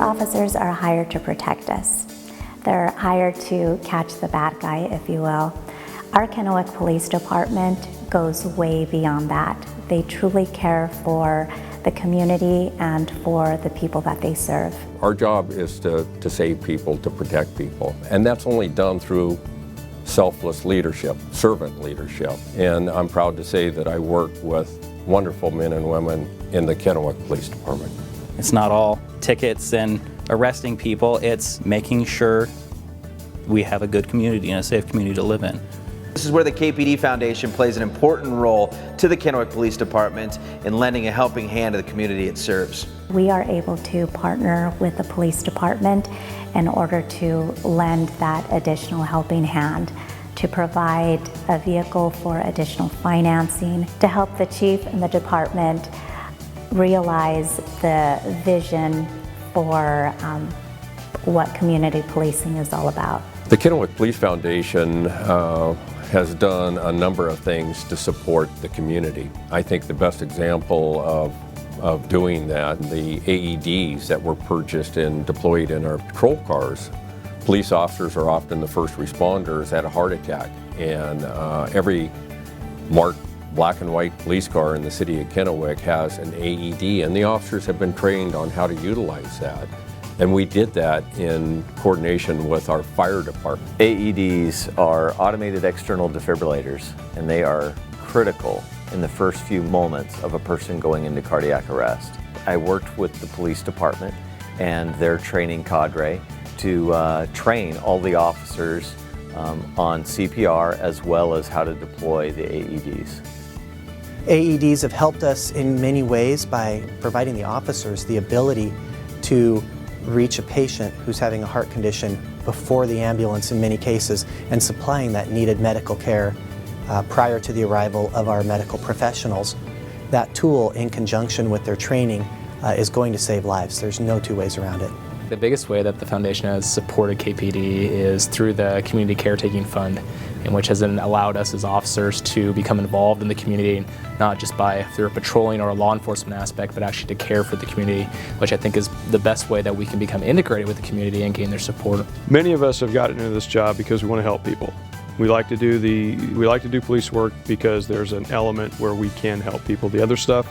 officers are hired to protect us. They're hired to catch the bad guy, if you will. Our Kennewick Police Department goes way beyond that. They truly care for the community and for the people that they serve. Our job is to save people, to protect people, and that's only done through selfless leadership, servant leadership. And I'm proud to say that I work with wonderful men and women in the Kennewick Police Department. It's not all tickets and arresting people, it's making sure we have a good community and a safe community to live in. This is where the KPD Foundation plays an important role to the Kennewick Police Department in lending a helping hand to the community it serves. We are able to partner with the police department in order to lend that additional helping hand, to provide a vehicle for additional financing, to help the chief and the department realize the vision for what community policing is all about. The Kennewick Police Foundation has done a number of things to support the community. I think the best example of doing that, the AEDs that were purchased and deployed in our patrol cars. Police officers are often the first responders at a heart attack, and every marked black and white police car in the city of Kennewick has an AED, and the officers have been trained on how to utilize that. And we did that in coordination with our fire department. AEDs are automated external defibrillators, and they are critical in the first few moments of a person going into cardiac arrest. I worked with the police department and their training cadre to train all the officers on CPR as well as how to deploy the AEDs. AEDs have helped us in many ways by providing the officers the ability to reach a patient who's having a heart condition before the ambulance in many cases, and supplying that needed medical care prior to the arrival of our medical professionals. That tool, in conjunction with their training, is going to save lives. There's no two ways around it. The biggest way that the foundation has supported KPD is through the Community Caretaking Fund, in which has then allowed us as officers to become involved in the community, not just through a patrolling or a law enforcement aspect, but actually to care for the community, which I think is the best way that we can become integrated with the community and gain their support. Many of us have gotten into this job because we want to help people. We like to do police work because there's an element where we can help people. The other stuff,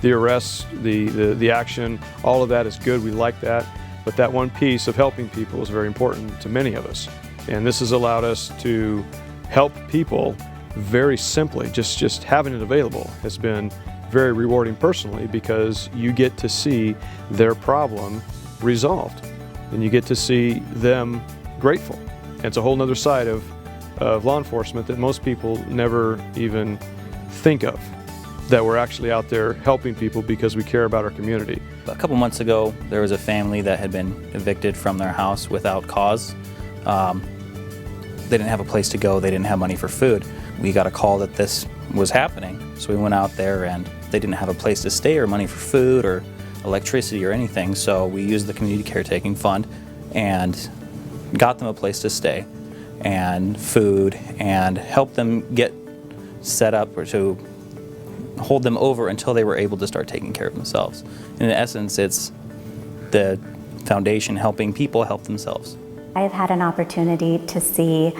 the arrests, the action, all of that is good. We like that. But that one piece of helping people is very important to many of us. And this has allowed us to help people very simply. Just having it available has been very rewarding personally, because you get to see their problem resolved and you get to see them grateful. And it's a whole nother side of law enforcement that most people never even think of, that we're actually out there helping people because we care about our community. A couple months ago, there was a family that had been evicted from their house without cause. They didn't have a place to go, they didn't have money for food. We got a call that this was happening, so we went out there and they didn't have a place to stay or money for food or electricity or anything, so we used the Community Caretaking Fund and got them a place to stay and food and helped them get set up or to hold them over until they were able to start taking care of themselves. In essence, it's the foundation helping people help themselves. I have had an opportunity to see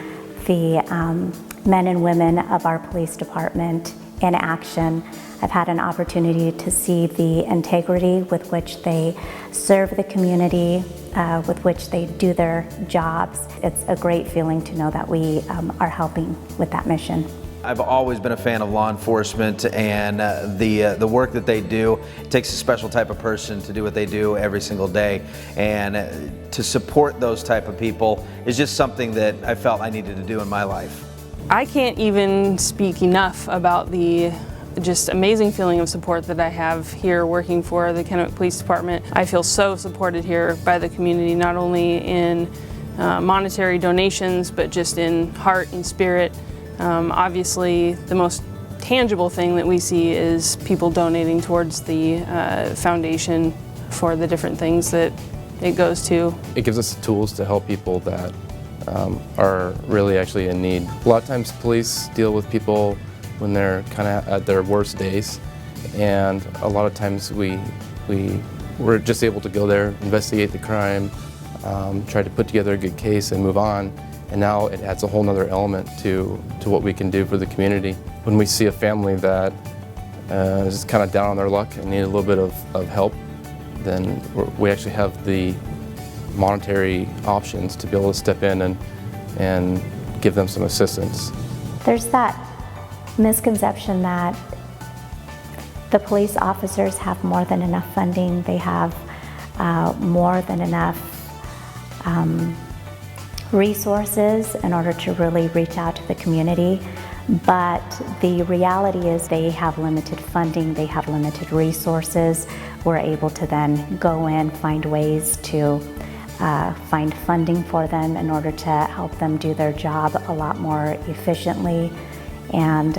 the men and women of our police department in action. I've had an opportunity to see the integrity with which they serve the community, with which they do their jobs. It's a great feeling to know that we are helping with that mission. I've always been a fan of law enforcement and the work that they do. It takes a special type of person to do what they do every single day, and to support those type of people is just something that I felt I needed to do in my life. I can't even speak enough about the just amazing feeling of support that I have here working for the Kennewick Police Department. I feel so supported here by the community, not only in monetary donations, but just in heart and spirit. Obviously, the most tangible thing that we see is people donating towards the foundation for the different things that it goes to. It gives us tools to help people that are really actually in need. A lot of times police deal with people when they're kind of at their worst days, and a lot of times we we're just able to go there, investigate the crime, try to put together a good case and move on. And now it adds a whole nother element to what we can do for the community. When we see a family that is kind of down on their luck and need a little bit of help, then we actually have the monetary options to be able to step in and give them some assistance. There's that misconception that the police officers have more than enough funding, they have more than enough resources in order to really reach out to the community. But the reality is they have limited funding, they have limited resources. We're able to then go in, find ways to find funding for them in order to help them do their job a lot more efficiently, and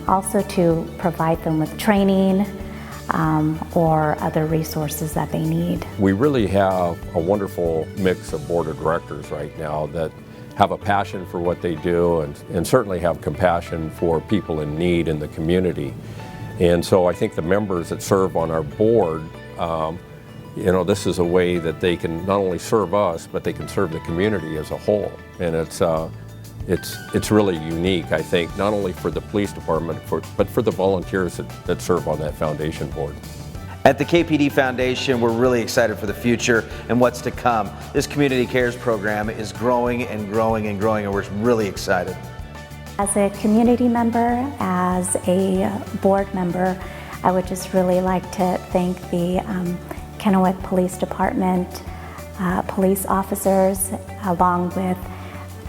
also to provide them with training or other resources that they need. We really have a wonderful mix of board of directors right now that have a passion for what they do and certainly have compassion for people in need in the community. And so I think the members that serve on our board, you know, this is a way that they can not only serve us, but they can serve the community as a whole. And it's really unique, I think, not only for the police department, but for the volunteers that serve on that foundation board. At the KPD Foundation, we're really excited for the future and what's to come. This Community Cares program is growing and growing and growing, and we're really excited. As a community member, as a board member, I would just really like to thank the Kennewick Police Department police officers, along with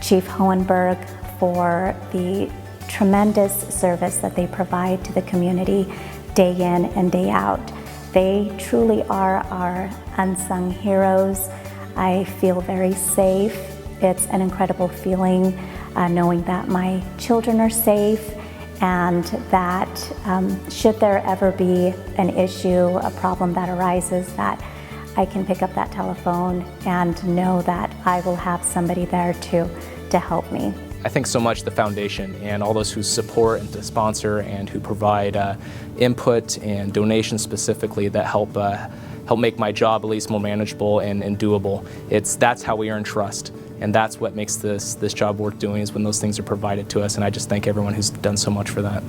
Chief Hohenberg, for the tremendous service that they provide to the community day in and day out. They truly are our unsung heroes. I feel very safe. It's an incredible feeling knowing that my children are safe, and that should there ever be an issue, a problem that arises, that I can pick up that telephone and know that I will have somebody there to help me. I thank so much the foundation and all those who support and to sponsor and who provide input and donations specifically that help make my job at least more manageable and doable. That's how we earn trust, and that's what makes this job worth doing, is when those things are provided to us, and I just thank everyone who's done so much for that.